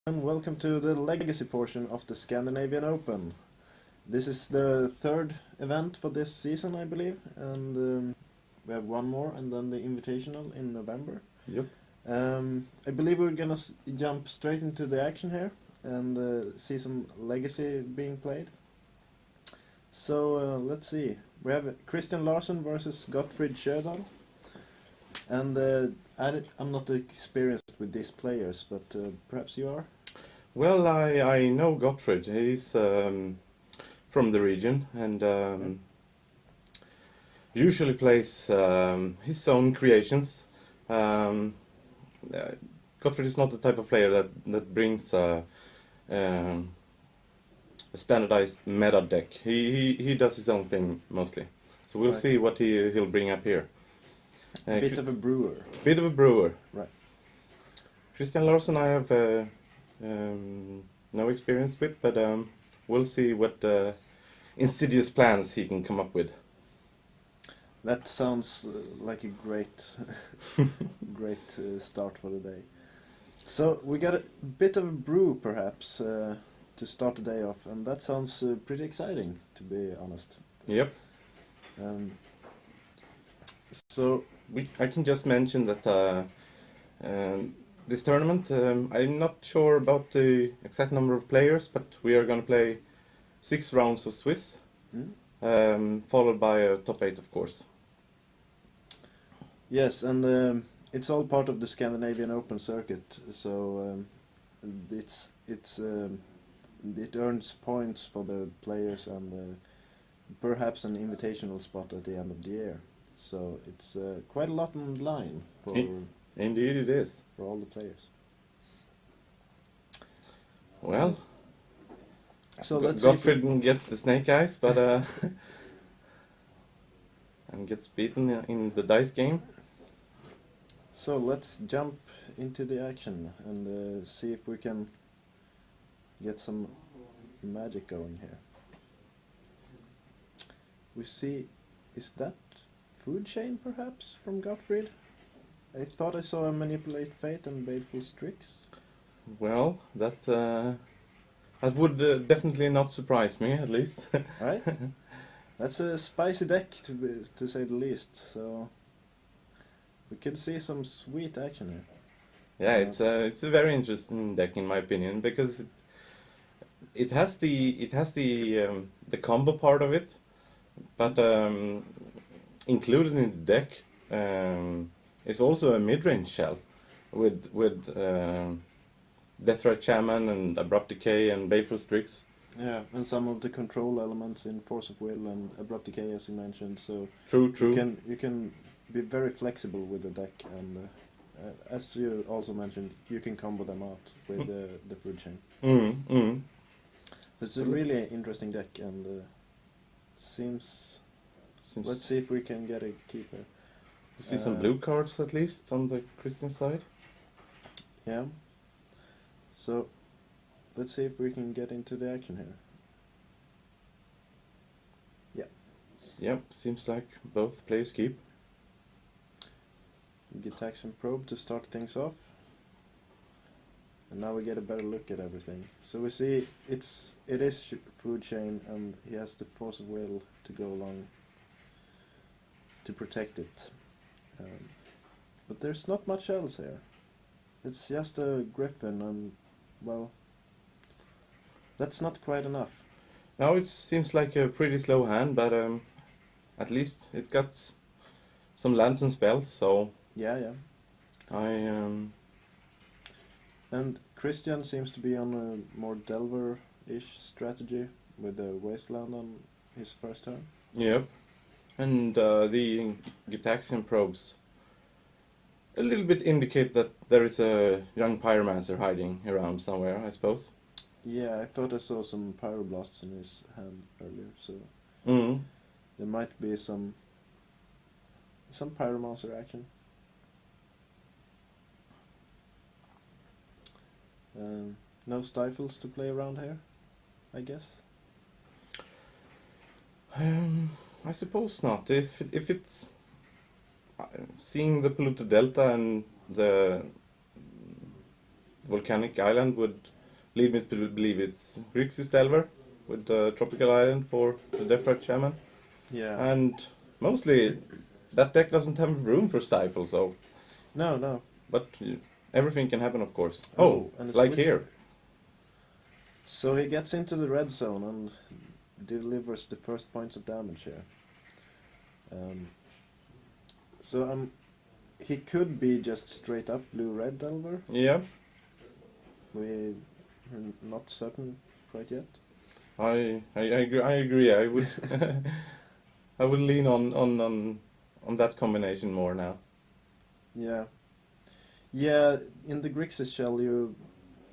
and welcome to the legacy portion of the Scandinavian Open. This is the third event for this season, I believe, and we have one more, and then the Invitational in November. Yep. I believe we're gonna jump straight into the action here and see some legacy being played. So let's see. We have Kristian Larsson versus Gottfried Sjödal. And I'm not experienced with these players, but perhaps you are? Well, I know Gottfried. He's from the region and usually plays his own creations. Gottfried is not the type of player that brings a standardized meta deck. He does his own thing mostly. So we'll see what he'll bring up here. A bit of a brewer. Bit of a brewer. Right. Kristian Larsson I have no experience with, but we'll see what insidious plans he can come up with. That sounds like a great, great start for the day. So we got a bit of a brew, perhaps, to start the day off, and that sounds pretty exciting, to be honest. Yep. So I can just mention that this tournament, I'm not sure about the exact number of players, but we are going to play 6 rounds of Swiss, followed by a top 8, of course. yes, and it's all part of the Scandinavian Open circuit, so it earns points for the players and perhaps an invitational spot at the end of the year. So it's quite a lot on the line for Indeed it is. for all the players. Well, so let's see. Gottfried gets the snake eyes, but and gets beaten in the dice game. So let's jump into the action and see if we can get some magic going here. We see, is that Foodchain perhaps from Gottfried? I thought I saw a Manipulate Fate and Baleful Strix. Well, that would definitely not surprise me, at least. Right? That's a spicy deck to say the least. So we could see some sweet action here. Yeah, it's a very interesting deck in my opinion, because it has the combo part of it, but included in the deck is also a mid-range shell with Deathrat Shaman and Abrupt Decay and Baleful Strix. Yeah, and some of the control elements in Force of Will and Abrupt Decay, as you mentioned. So True. you can be very flexible with the deck, and as you also mentioned, you can combo them out with the Foodchain. It's a really interesting deck, and seems. Let's see if we can get a keeper. You see some blue cards at least on the Kristian side. Yeah. So let's see if we can get into the action here. Yeah. Yep, seems like both players keep. Gitax and Probe to start things off. And now we get a better look at everything. So we see it is Foodchain, and he has the Force of Will to go along to protect it. But there's not much else here. It's just a Griffin, and well, that's not quite enough. Now it seems like a pretty slow hand, but at least it got some lands and spells, so Yeah. And Kristian seems to be on a more Delver-ish strategy with the Wasteland on his first turn. Yep. And the Gitaxian probes a little bit indicate that there is a young Pyromancer hiding around somewhere, I suppose. Yeah, I thought I saw some Pyroblasts in his hand earlier, so there might be some Pyromancer action. No Stifles to play around here, I guess. I suppose not. If it's seeing the polluted delta and the volcanic island would lead me to believe it's Grixis Delver with the tropical island for the Deathrat Shaman. Yeah. And mostly that deck doesn't have room for Stifle, so. No. But everything can happen, of course. And Like here. So he gets into the red zone and delivers the first points of damage here. He could be just straight up blue-red Delver. Yeah, We're not certain quite yet. I agree. I would I would lean on that combination more now. Yeah, in the Grixis shell you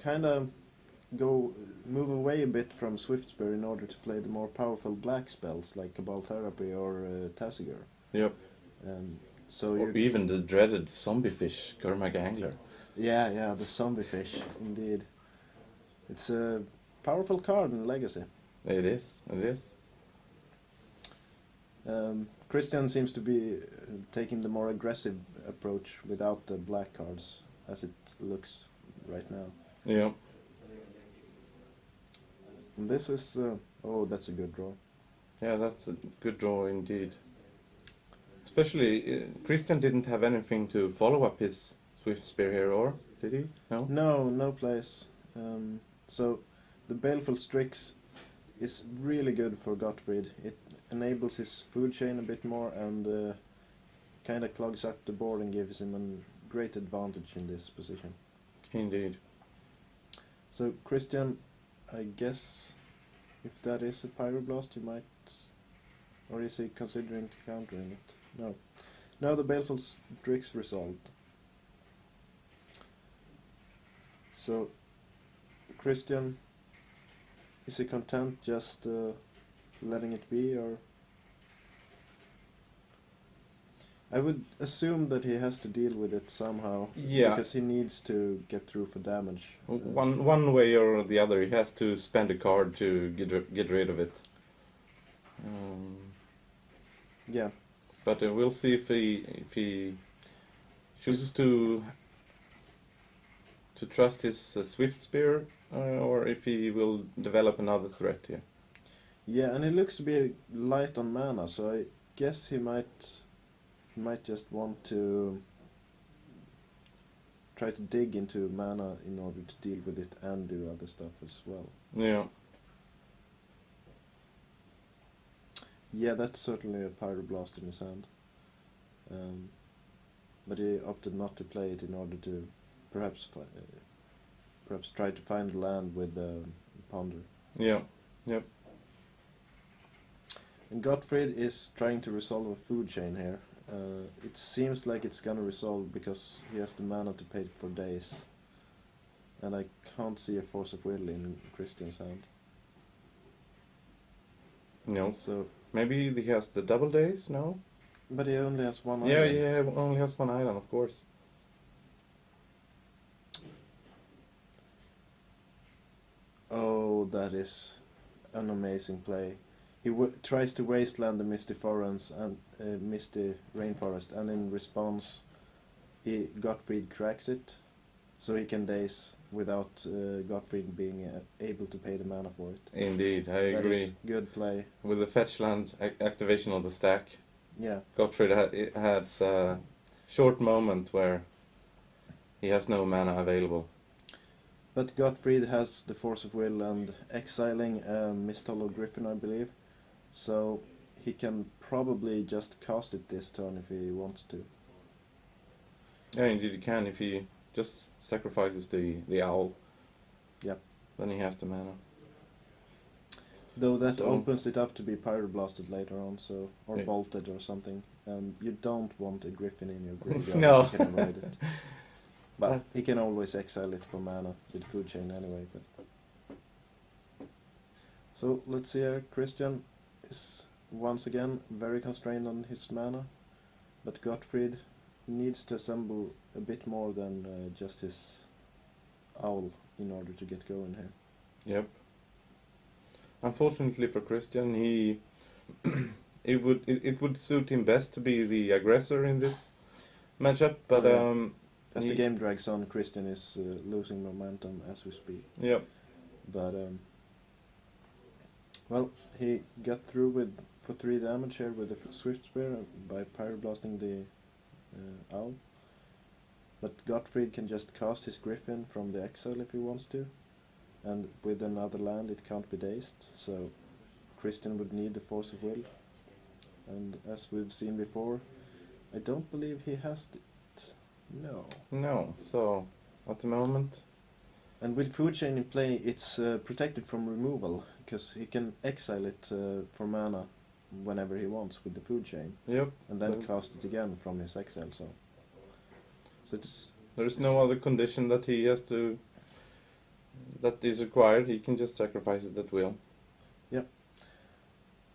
kind of move away a bit from Swiftspear in order to play the more powerful black spells like Cabal Therapy or Tasigur. Yep. So Or even the dreaded zombie fish, Gurmag Angler. Yeah, the zombie fish, indeed. It's a powerful card in Legacy. It is. Kristian seems to be taking the more aggressive approach without the black cards, as it looks right now. Yeah. And this is... that's a good draw. Yeah, that's a good draw indeed. Especially, Kristian didn't have anything to follow up his Swiftspear here, or did he? No? No place. So the Baleful Strix is really good for Gottfried. It enables his Foodchain a bit more and kind of clogs up the board and gives him a great advantage in this position. Indeed. So Kristian, I guess if that is a Pyroblast you might... Or is he considering countering it? No. Now the Baleful Strix resolved. So Kristian, is he content just letting it be, or... I would assume that he has to deal with it somehow. Yeah. Because he needs to get through for damage. One way or the other, he has to spend a card to get rid of it. Yeah. But we'll see if he chooses to trust his Swiftspear or if he will develop another threat here. Yeah, and he looks to be light on mana, so I guess he might just want to try to dig into mana in order to deal with it and do other stuff as well. Yeah. Yeah, that's certainly a Pyroblast in his hand. But he opted not to play it in order to perhaps try to find land with Ponder. Yeah. Yep. And Gottfried is trying to resolve a Foodchain here. It seems like it's gonna resolve because he has the mana to pay for days. And I can't see a Force of Will in Kristian's hand. No. So maybe he has the double days, no? But he only has one Yeah, island. only has one island, of course. Oh, that is an amazing play. He tries to wasteland the Misty Forest and Misty Rainforest, and in response, Gottfried cracks it, so he can daze without Gottfried being able to pay the mana for it. Indeed, I That agree. is good play. With the fetch land activation of the stack, Yeah. Gottfried has a short moment where he has no mana available. But Gottfried has the Force of Will and exiling Mist Hollow Griffin, I believe. So he can probably just cast it this turn if he wants to. Yeah, indeed he can if he just sacrifices the owl. Yep. Then he has the mana. Though that So- opens it up to be Pyroblasted later on, or Yeah. bolted or something. And you don't want a Griffin in your graveyard No. if you can avoid it. But he can always exile it for mana with Foodchain anyway. But so let's see here. Kristian is once again very constrained on his mana, but Gottfried needs to assemble a bit more than just his owl in order to get going here. Yep. Unfortunately for Kristian, it would suit him best to be the aggressor in this matchup, but Yeah. As the game drags on, Kristian is losing momentum as we speak. Yep. But well, he got through for 3 damage here with the Swift Spear by pyroblasting the owl. But Gottfried can just cast his Griffin from the exile if he wants to, and with another land it can't be dazed, so Kristian would need the Force of Will. And as we've seen before, I don't believe he has it. No. No, so at the moment... And with Foodchain in play, it's protected from removal, because he can exile it for mana whenever he wants with the Foodchain. Yep. And then cast it again from his exile, so it's... There's no other condition that he has to... that is required, he can just sacrifice it at will. Yep.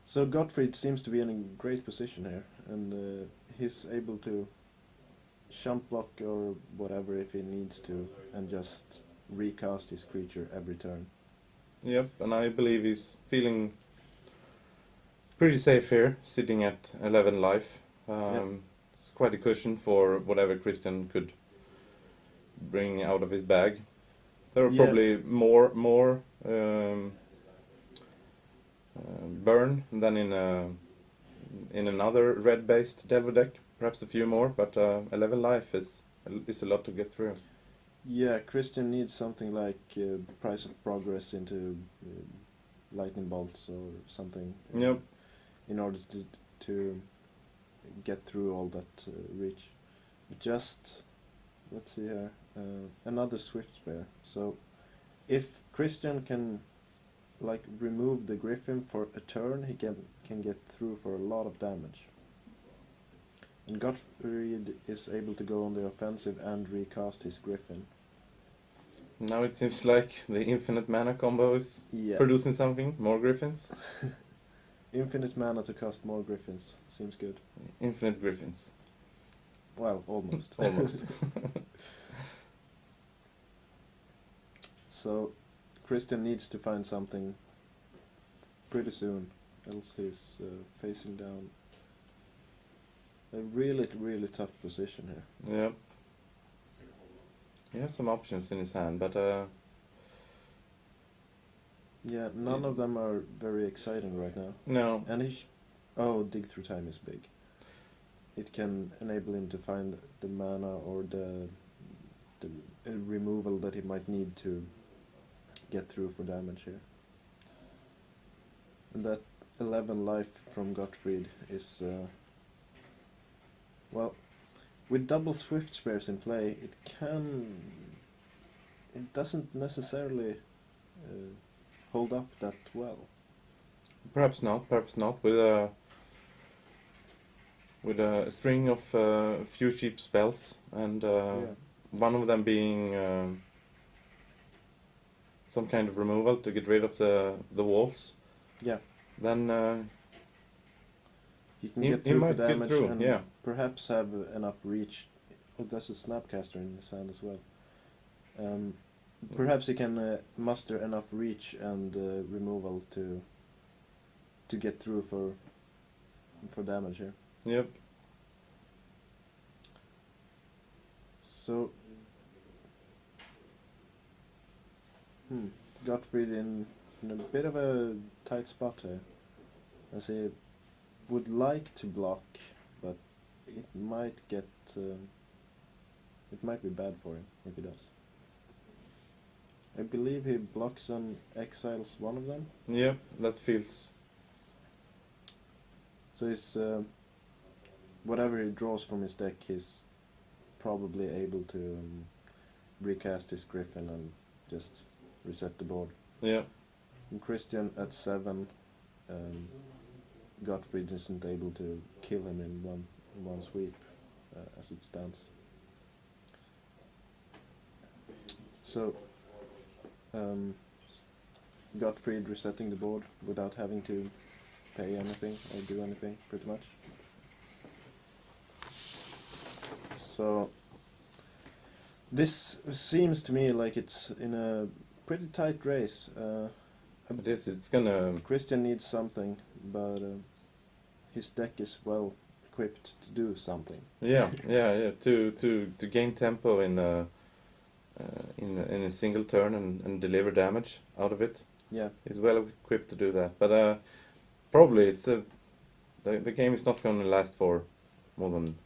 So Gottfried seems to be in a great position here, and he's able to shump block or whatever if he needs to, and just recast his creature every turn. Yep, and I believe he's feeling pretty safe here, sitting at 11 life. Yep. It's quite a cushion for whatever Kristian could bring out of his bag. There are probably more burn than in another red-based Delver deck. Perhaps a few more, but 11 life is a lot to get through. Yeah, Kristian needs something like Price of Progress into Lightning Bolts or something. Yep. In order to get through all that reach. Just, let's see here, another Swift Spear. So, if Kristian can like remove the Griffin for a turn, he can get through for a lot of damage. And Gottfried is able to go on the offensive and recast his Griffin. Now it seems like the infinite mana combo is producing something, more Griffins. Infinite mana to cast more Griffins, seems good. Infinite Griffins. Well, almost. Almost. So, Kristian needs to find something pretty soon, else he's facing down a really, really tough position here. Yep. He has some options in his hand, but yeah, none of them are very exciting right now. no. And Dig Through Time is big. It can enable him to find the mana or the removal that he might need to get through for damage here. And that 11 life from Gottfried is well, with double Swift Spears in play, it doesn't necessarily hold up that well. Perhaps not. With a string of few cheap spells, and one of them being some kind of removal to get rid of the walls. Yeah. Then he can get through for might get damage through, and yeah. perhaps have enough reach. Oh, there's a Snapcaster in his hand as well. Perhaps he can muster enough reach and removal to get through for damage here. Yep. So, Gottfried in a bit of a tight spot here, as he would like to block, but it might get it might be bad for him if he does. I believe he blocks and exiles one of them. Yep, that feels... So he's whatever he draws from his deck, he's probably able to recast his Griffin and just reset the board. Yeah. And Kristian at 7, Gottfried isn't able to kill him in one sweep, as it stands. So, Gottfried resetting the board without having to pay anything or do anything, pretty much. So, this seems to me like it's in a pretty tight race. It is, it's gonna... Kristian needs something, but his deck is well equipped to do something. Yeah. To gain tempo in a single turn and deliver damage out of it. Yeah. He's well equipped to do that. But probably the game is not going to last for more than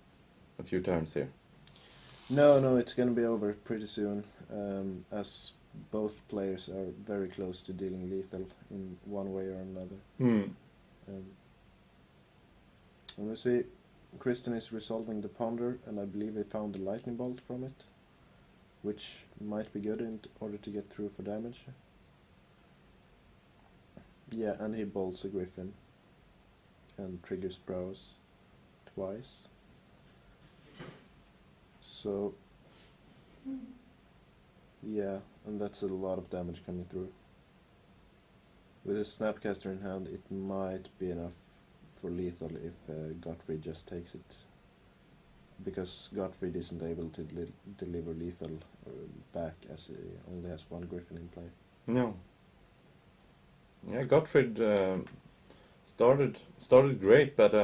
a few turns here. No, it's going to be over pretty soon, as both players are very close to dealing lethal in one way or another. And we see Kristian is resolving the ponder, and I believe he found the lightning bolt from it, which might be good in order to get through for damage. Yeah, and he bolts a griffin and triggers prowess twice. So yeah, and that's a lot of damage coming through. With a snapcaster in hand, it might be enough for lethal if Gottfried just takes it, because Gottfried isn't able to deliver lethal back, as he only has one griffin in play. No. Yeah, Gottfried started great, but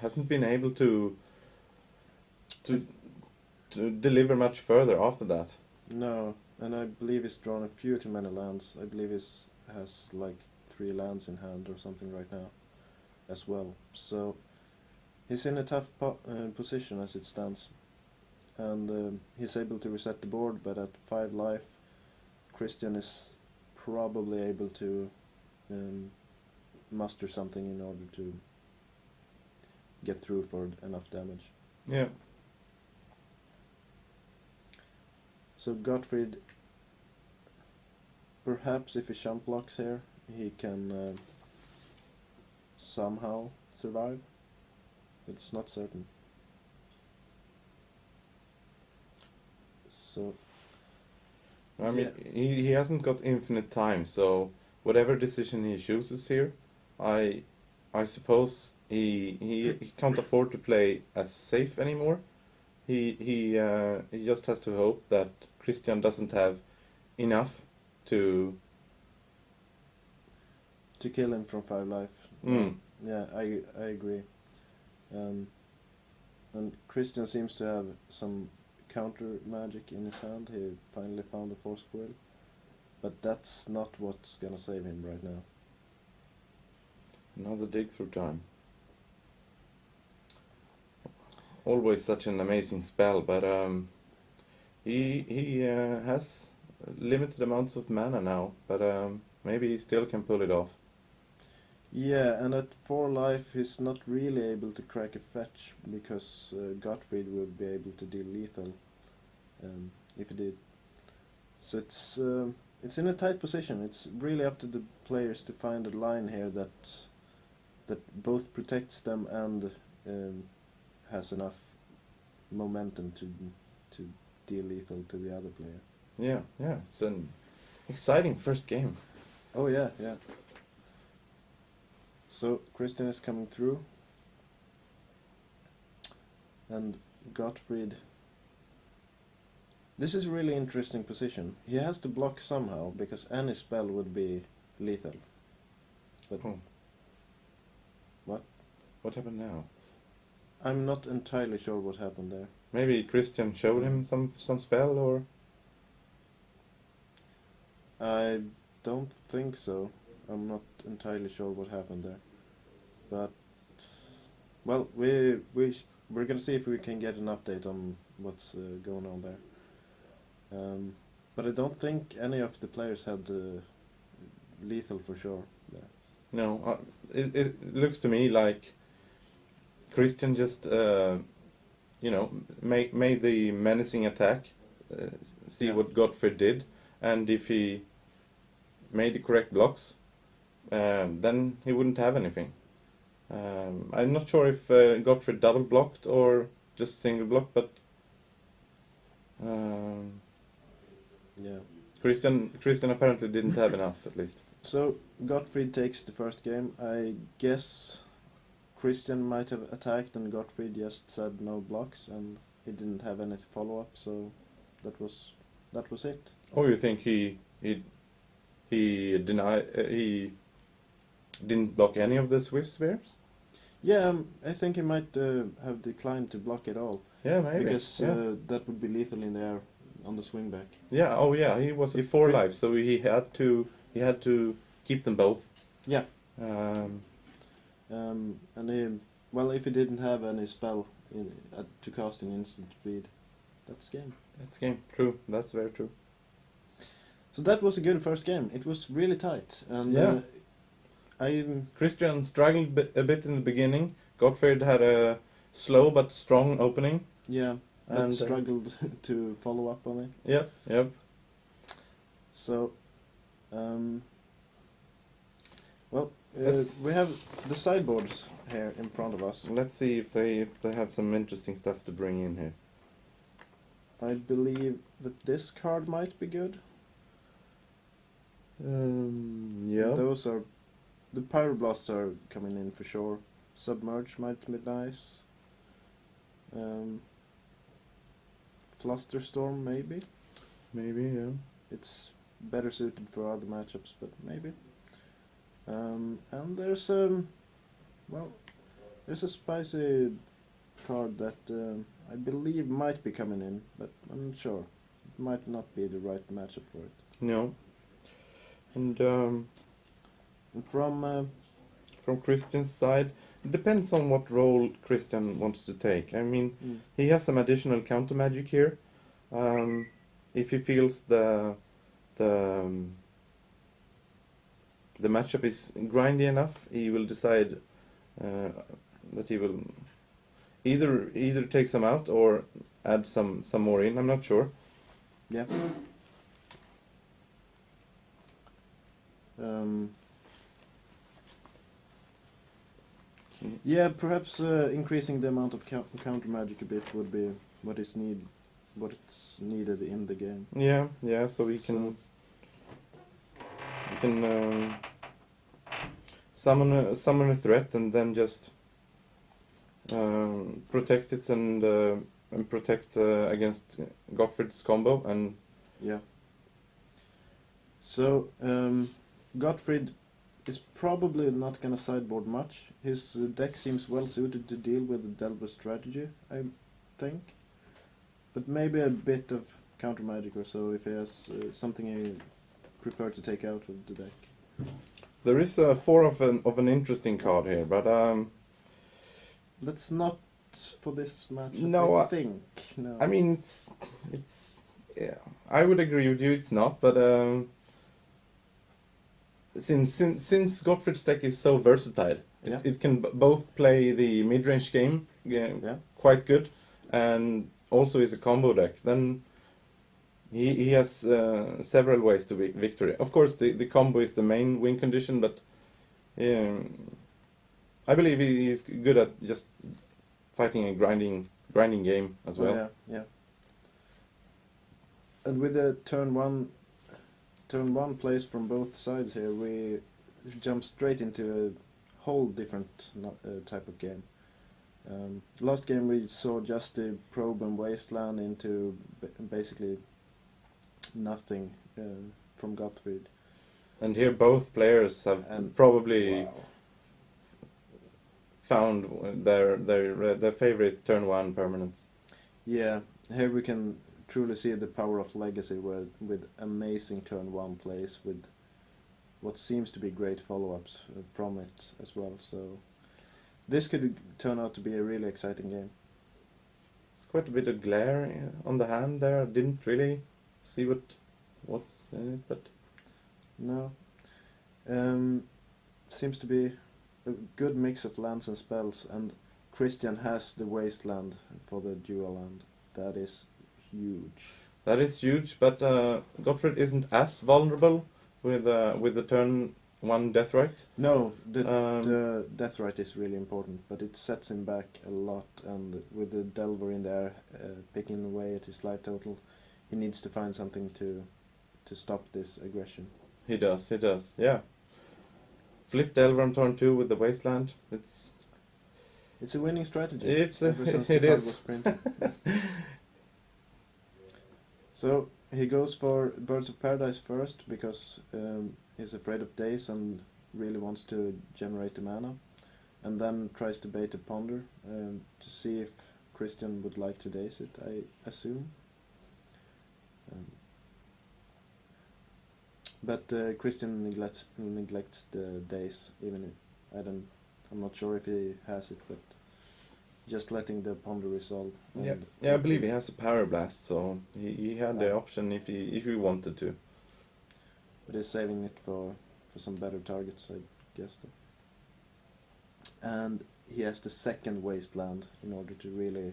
hasn't been able to deliver much further after that. No, and I believe he's drawn a few too many lands. I believe he has like 3 lands in hand or something right now as well. So he's in a tough position as it stands. And he's able to reset the board, but at 5 life, Kristian is probably able to muster something in order to get through for enough damage. Yeah. So Gottfried, perhaps if he jump blocks here, he can somehow survive. It's not certain. So I mean, he hasn't got infinite time, so whatever decision he chooses here, I suppose he can't afford to play as safe anymore. He just has to hope that Kristian doesn't have enough to kill him from 5 life. Yeah, I agree. And Kristian seems to have some counter magic in his hand. He finally found the force of will, but that's not what's gonna save him right now. Another dig through time. Always such an amazing spell, but he has limited amounts of mana now, but maybe he still can pull it off. Yeah, and at 4 life he's not really able to crack a fetch, because Gottfried would be able to deal lethal if he did. So it's in a tight position. It's really up to the players to find a line here that both protects them and has enough momentum to deal lethal to the other player. Yeah, it's an exciting first game. Oh yeah. So Kristian is coming through, and Gottfried. This is a really interesting position. He has to block somehow, because any spell would be lethal. But What happened now? I'm not entirely sure what happened there. Maybe Kristian showed him some spell, or I don't think so. I'm not entirely sure what happened there. But well, we're gonna see if we can get an update on what's going on there. But I don't think any of the players had lethal for sure there. no? It looks to me like Kristian just made the menacing attack, see what Gottfried did, and if he made the correct blocks, then he wouldn't have anything. I'm not sure if Gottfried double blocked or just single blocked, but Yeah. Kristian apparently didn't have enough, at least. So Gottfried takes the first game. I guess Kristian might have attacked and Gottfried just said no blocks, and he didn't have any follow-up, so that was it. Or you think he didn't block any of the Swift Spears? Yeah, I think he might have declined to block at all. Yeah, maybe. Because yeah. that would be lethal in the air on the swing back. Yeah. Oh, yeah. He was at If 4 Pri- life, so he had to keep them both. Yeah. Um, And if he didn't have any spell to cast in instant speed, that's game. that's game. True. That's very true. So that was a good first game. It was really tight, and Yeah. Kristian struggled a bit in the beginning. Gottfried had a slow but strong opening. but struggled to follow up on it. Yep. So, we have the sideboards here in front of us. Let's see if they have some interesting stuff to bring in here. I believe that this card might be good. Yeah. Those are the Pyroblasts are coming in for sure. Submerge might be nice. Flusterstorm maybe. Maybe, yeah. It's better suited for other matchups, but maybe. And there's there's a spicy card that I believe might be coming in, but I'm not sure. It might not be the right matchup for it. No. And from Kristian's side, it depends on what role Kristian wants to take. I mean, he has some additional counter magic here. If he feels the matchup is grindy enough, he will decide that he will either take some out or add some more in. I'm not sure. Yeah. Yeah, perhaps increasing the amount of counter magic a bit would be what's needed in the game. Yeah. So we can summon a threat and then just protect it and protect against Gottfried's combo and. Yeah. So Gottfried is probably not gonna sideboard much. His deck seems well suited to deal with the Delver strategy, I think. But maybe a bit of counter magic or so if he has something he prefer to take out of the deck. There is a 4 of an interesting card here, but that's not for this match. No, I think. No. I mean it's yeah. I would agree with you. It's not, but since Gottfried's deck is so versatile, it can both play the mid-range game quite good, and also is a combo deck. Then he has several ways to victory. Of course, the combo is the main win condition, but I believe he's good at just fighting a grinding game as well. Yeah. And with the turn one plays from both sides here, we jump straight into a whole different type of game. Last game we saw just the probe and wasteland into basically nothing from Gottfried. And here both players have probably found their favorite turn 1 permanents. Yeah, here we can truly see the power of Legacy with amazing turn 1 plays with what seems to be great follow-ups from it as well. So this could turn out to be a really exciting game. It's quite a bit of glare on the hand there. I didn't really see what's in it, but no. Seems to be a good mix of lands and spells, and Kristian has the wasteland for the dual land. That is huge. That is huge, but Gottfried isn't as vulnerable with the turn 1 Deathrite. No, the Deathrite is really important, but it sets him back a lot, and with the Delver in there picking away at his life total, he needs to find something to stop this aggression. He does, yeah. Flip Delver on turn 2 with the Wasteland. It's a winning strategy. It is. So he goes for Birds of Paradise first because he's afraid of days and really wants to generate the mana. and then tries to bait a ponder to see if Kristian would like to daze it, I assume. But Kristian neglects the daze, even if I'm not sure if he has it, but just letting the ponder resolve. Yeah, I believe he has a power blast, so he had the option if he wanted to. But he's saving it for some better targets, I guess. And he has the second wasteland in order to really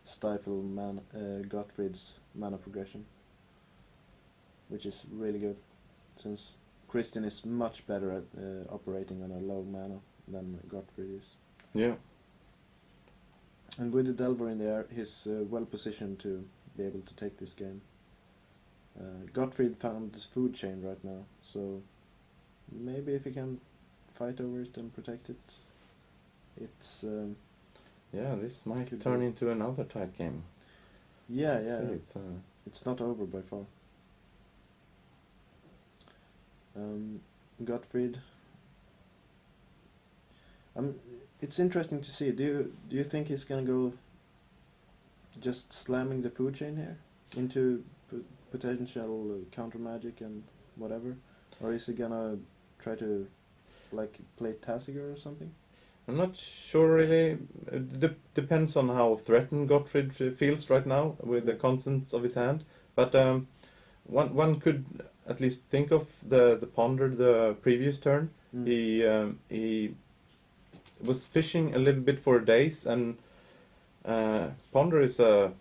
stifle Gottfried's mana progression, which is really good, since Kristian is much better at operating on a low mana than Gottfried is. Yeah. And with the Delver in the air, he's well positioned to be able to take this game. Gottfried found his Foodchain right now, so maybe if he can fight over it and protect it, it's... yeah, this might turn into another tight game. Yeah. It's not over by far. Gottfried. It's interesting to see. Do you think he's gonna go just slamming the Foodchain here into potential counter magic and whatever, or is he gonna try to like play Tassiger or something? I'm not sure really. It depends on how threatened Gottfried feels right now with the contents of his hand. But one could at least think of the ponder the previous turn. He was fishing a little bit for days, and ponder is a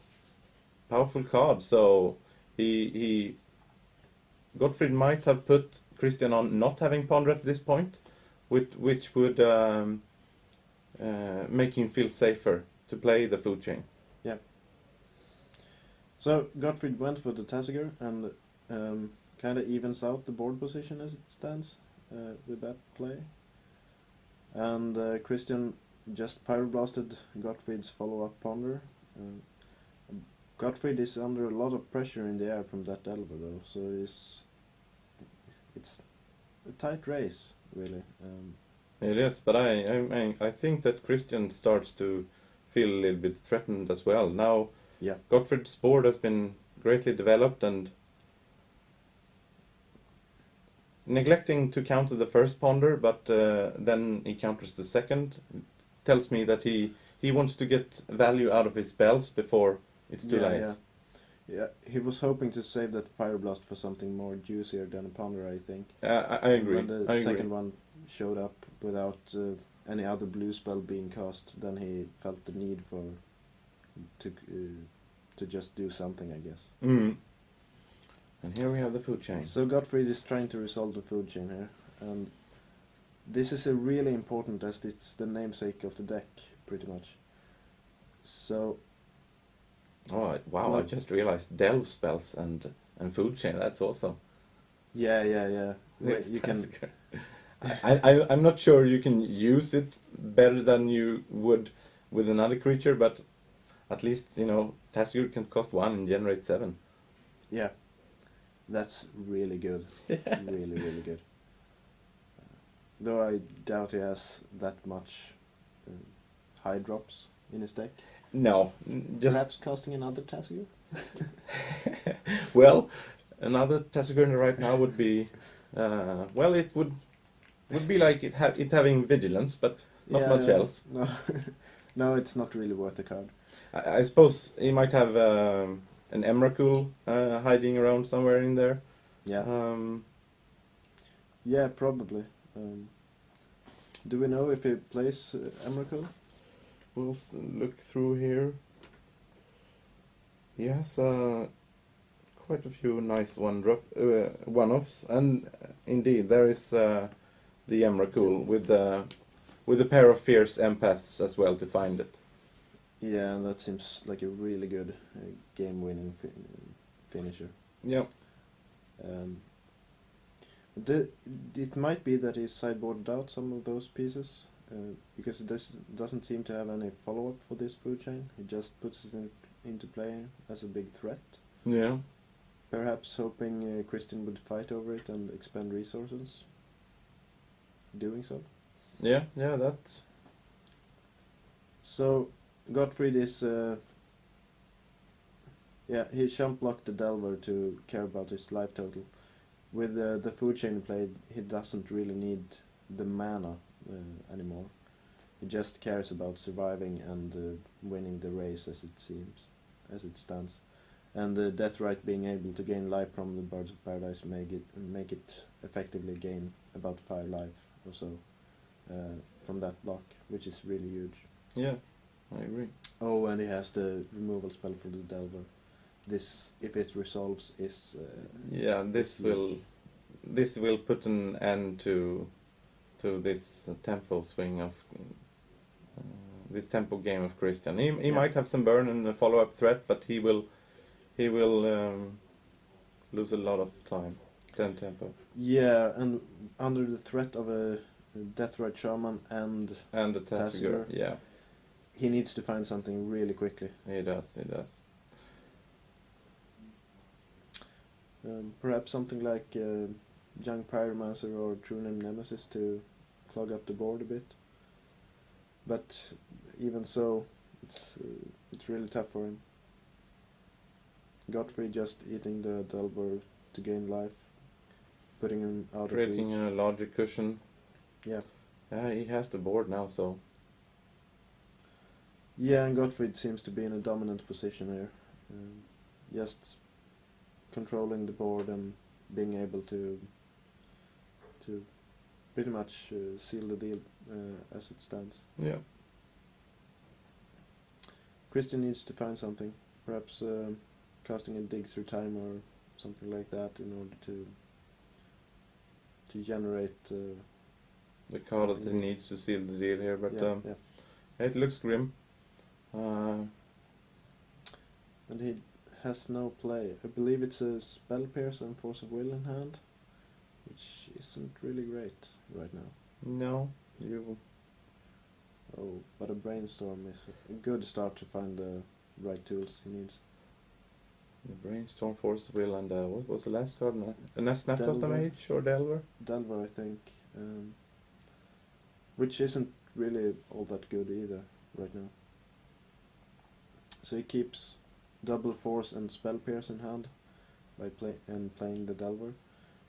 powerful card, so he Gottfried might have put Kristian on not having ponder at this point, which would make him feel safer to play the Foodchain. Yeah. So Gottfried went for the Tassiger and kind of evens out the board position as it stands with that play. And Kristian just pyroblasted Gottfried's follow-up ponder. Gottfried is under a lot of pressure in the air from that Delver though, so it's a tight race really. It is, but I think that Kristian starts to feel a little bit threatened as well. Now, yeah. Gottfried's board has been greatly developed, and neglecting to counter the first ponder, but then he counters the second, tells me that he wants to get value out of his spells before it's too late. Yeah, he was hoping to save that Pyroblast for something more juicier than a ponder, I think. I agree. When the second one showed up without any other blue spell being cast, then he felt the need to just do something, I guess. Mm. And here we have the Foodchain. So Gottfried is trying to resolve the Foodchain here, and this is a really important as it's the namesake of the deck, pretty much. So. Oh wow! Well, I just realized delve spells and Foodchain. That's awesome. Yeah. You can. I'm not sure you can use it better than you would with another creature, but at least Tassiger can cost 1 and generate 7. Yeah, that's really good. Really good. Though I doubt he has that much high drops in his deck. No, just perhaps casting another Tassiger. Well, another Tassiger right now would be it would be like it having vigilance, but not much else. No, no, it's not really worth the card. I suppose he might have an Emrakul hiding around somewhere in there. Yeah. Yeah, probably. Do we know if he plays Emrakul? We'll look through here. He has quite a few nice one-offs, and indeed there is the Emrakul with a pair of fierce empaths as well to find it. Yeah, and that seems like a really good game-winning finisher. Yeah. It might be that he sideboarded out some of those pieces. Because this doesn't seem to have any follow-up for this Foodchain. He just puts it into play as a big threat. Yeah. Perhaps hoping Kristian would fight over it and expend resources. Doing so. Yeah, that So Gottfried is he chump blocked the Delver to care about his life total. With the Foodchain played, he doesn't really need the mana anymore. He just cares about surviving and winning the race as it stands. And Deathrite being able to gain life from the Birds of Paradise make it effectively gain about 5 life or so from that block, which is really huge. Yeah, I agree. Oh, and he has the removal spell for the Delver. This, if it resolves, is this will put an end to this tempo swing of this tempo game of Kristian. He might have some burn and a follow-up threat, but he will lose a lot of time. 10 tempo. Yeah, and under the threat of a Deathrite Shaman and the Tasigur, yeah. He needs to find something really quickly. He does. Perhaps something like Young Pyromancer or True Name Nemesis to clog up the board a bit. But even so, it's really tough for him. Gottfried just eating the Delver to gain life, putting him out of reach. Creating a larger cushion. Yeah. Yeah, he has the board now, so... Yeah, and Gottfried seems to be in a dominant position here. Just controlling the board and being able to pretty much seal the deal as it stands. Yeah. Kristian needs to find something, perhaps casting a Dig Through Time or something like that in order to generate the card that he needs to seal the deal here, but it looks grim. And he has no play. I believe it's a Spell Pierce and Force of Will in hand, which isn't really great right now. No, but a Brainstorm is a good start to find the right tools he needs. The Brainstorm, Force of Will, and what was the last card? A Snapcaster Mage or Delver? Delver, I think. Which isn't really all that good either right now. So he keeps double Force and Spell Pierce in hand by playing the Delver.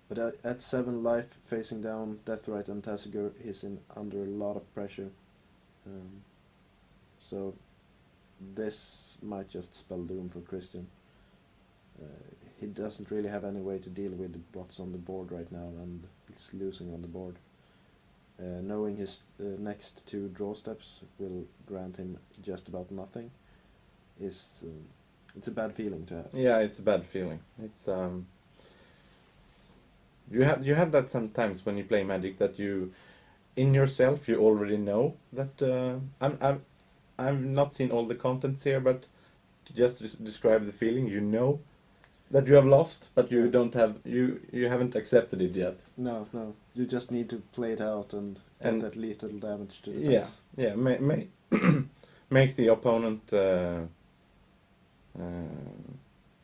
But at 7 life, facing down Deathrite and Tasigur, he's under a lot of pressure. So this might just spell doom for Kristian. He doesn't really have any way to deal with what's on the board right now, and he's losing on the board. Knowing his next 2 draw steps will grant him just about nothing it's a bad feeling to have. Yeah, it's a bad feeling. It's you have that sometimes when you play Magic, that you in yourself you already know that I've not seen all the contents here, but to just describe the feeling, you know that you have lost, but you don't have you haven't accepted it yet. No, you just need to play it out and get that lethal damage to the face. Yeah, make the opponent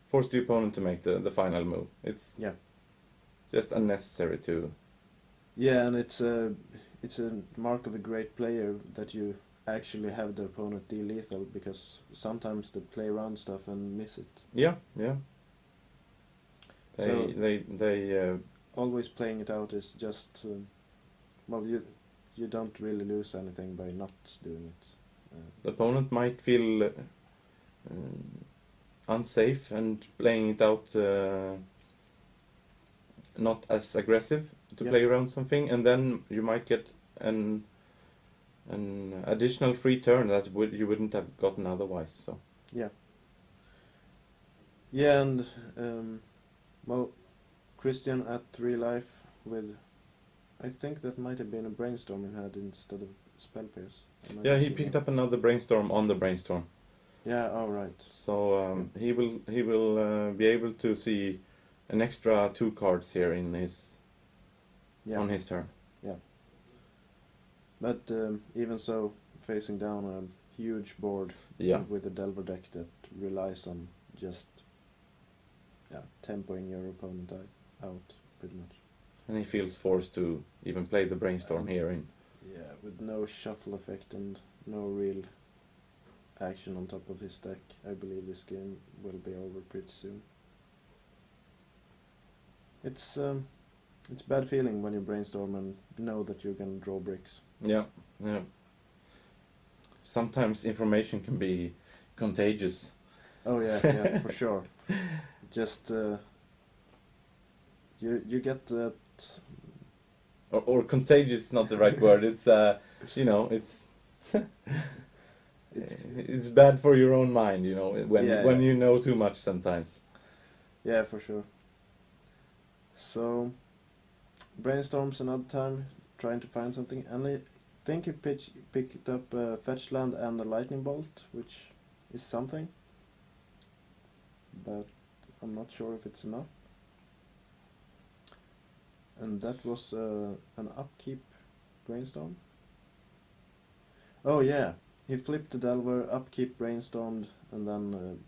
force the opponent to make the final move. It's just unnecessary to. Yeah, and it's a mark of a great player that you actually have the opponent deal lethal, because sometimes they play around stuff and miss it. Yeah. They always playing it out is just you don't really lose anything by not doing it. The opponent might feel unsafe and playing it out not as aggressive to play around something, and then you might get an additional free turn that you wouldn't have gotten otherwise. So and Kristian at 3 life with, I think that might have been a Brainstorm in hand instead of Spell Pierce. Yeah, he picked up another Brainstorm on the Brainstorm. Yeah, right. So he will be able to see an extra 2 cards here in his on his turn. Yeah. But even so, facing down a huge board with a Delver deck that relies on just tempoing your opponent out pretty much. And he feels forced to even play the Brainstorm here in. Yeah, with no shuffle effect and no real action on top of his deck, I believe this game will be over pretty soon. It's bad feeling when you brainstorm and know that you're gonna draw bricks. Yeah, yeah. Sometimes information can be contagious. Oh yeah, yeah, for sure. Just you get that. Or contagious is not the right word. It's you know, it's it's bad for your own mind, you know, when you know too much sometimes. Yeah, for sure. So brainstorms another time, trying to find something, and I think he picked up a fetch land and a lightning bolt, which is something, but I'm not sure if it's enough. And that was an upkeep brainstorm. Oh yeah, he flipped the Delver, upkeep brainstormed, and then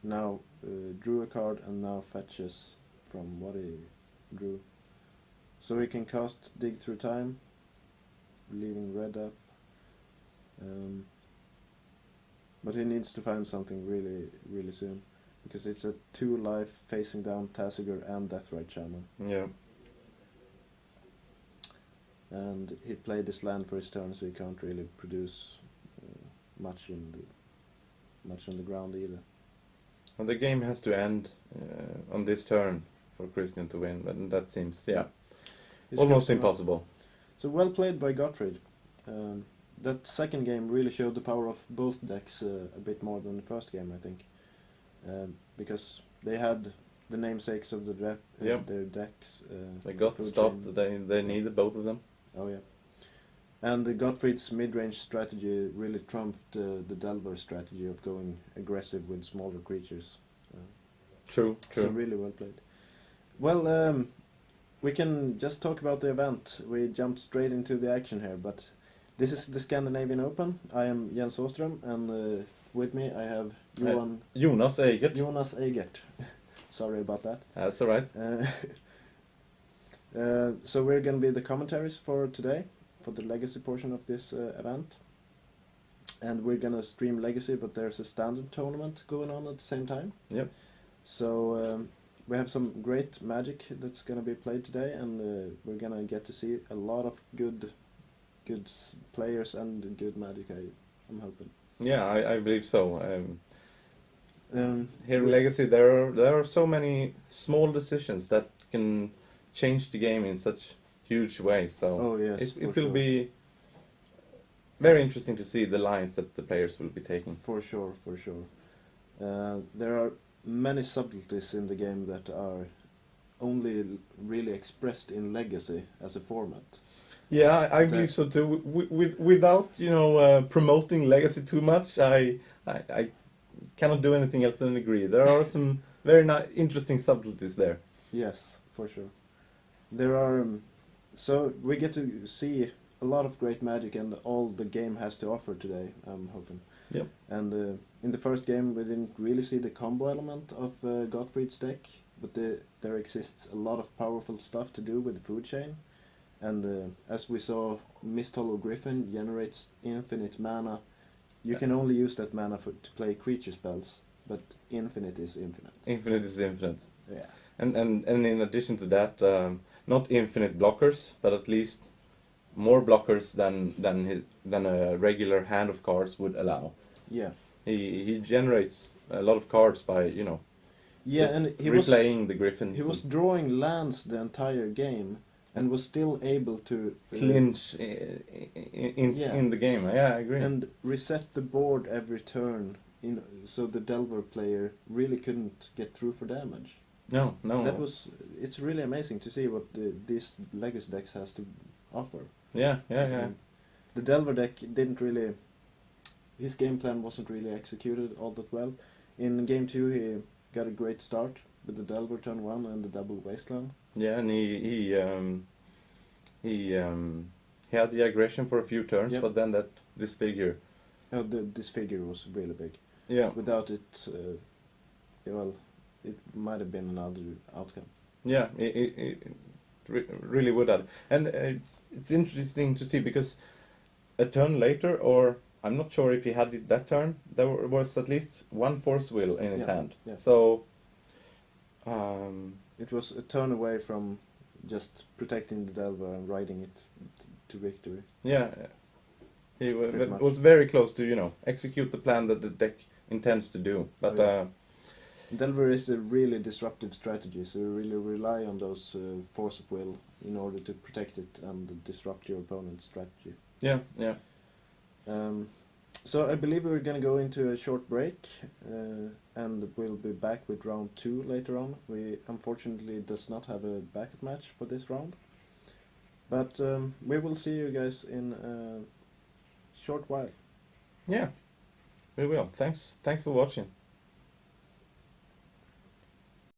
now drew a card and now fetches from what he drew. So he can cast Dig Through Time, leaving red up. But he needs to find something really, really soon, because it's a 2-life facing down Tasigur and Deathrite Shaman. Yeah. And he played this land for his turn, so he can't really produce much on the ground either. And the game has to end on this turn for Kristian to win, but that seems, It's almost close enough. impossible. So well played by Gottfried. That second game really showed the power of both decks a bit more than the first game, I think. Because they had the namesakes of their decks. They got the stop that they needed, both of them. Oh yeah. And Gottfried's mid-range strategy really trumped the Delver strategy of going aggressive with smaller creatures. True. So really well played. Well, we can just talk about the event. We jumped straight into the action here, but this is the Scandinavian Open. I am Jens Åström, and with me I have Jonas Eigert. Jonas Eigert. Sorry about that. That's alright. So we're going to be the commentaries for today, for the Legacy portion of this event. And we're going to stream Legacy, but there's a standard tournament going on at the same time. Yep. So we have some great Magic that's going to be played today, and we're going to get to see a lot of good players and good Magic, I'm hoping. Yeah, I believe so. Here in Legacy, there are so many small decisions that can change the game in such huge ways. So it will be very interesting to see the lines that the players will be taking. For sure. There are many subtleties in the game that are only really expressed in Legacy as a format. Yeah, I believe so too. Without promoting Legacy too much, I cannot do anything else than agree. There are some very interesting subtleties there. Yes, for sure. There are so we get to see a lot of great Magic and all the game has to offer today, I'm hoping. Yep. And in the first game we didn't really see the combo element of Gottfried's deck, but there exists a lot of powerful stuff to do with the Foodchain. And as we saw, Mist Hollow Griffin generates infinite mana. You can only use that mana to play creature spells, but infinite is infinite. Infinite is infinite. Yeah. And in addition to that, not infinite blockers, but at least more blockers than a regular hand of cards would allow. Yeah. He generates a lot of cards by and he replaying the Griffins. He was drawing lands the entire game and was still able to clinch in the game. Yeah, I agree. And reset the board every turn, so the Delver player really couldn't get through for damage. No. It's really amazing to see what this Legacy decks has to offer. Yeah. The Delver deck didn't really. His game plan wasn't really executed all that well. In game 2, he got a great start with the Delver turn 1 and the double Wasteland. Yeah, and he had the aggression for a few turns, but then that disfigure. Oh, the disfigure was really big. Yeah. Without it, it might have been another outcome. Yeah, it really would have. And it's interesting to see because a turn later, or I'm not sure if he had it that turn. There was at least one force wheel in his Yeah, hand. yes. So It was a turn away from just protecting the Delver and riding it to victory. yeah, he Pretty much. was very close to, you know, execute the plan that the deck intends to do. But Oh, yeah. Delver is a really disruptive strategy, so you really rely on those force of will in order to protect it and disrupt your opponent's strategy. yeah, yeah. So I believe we're going to go into a short break, and we'll be back with round 2 later on. We unfortunately does not have a backup match for this round, but we will see you guys in a short while. Yeah, we will. Thanks for watching.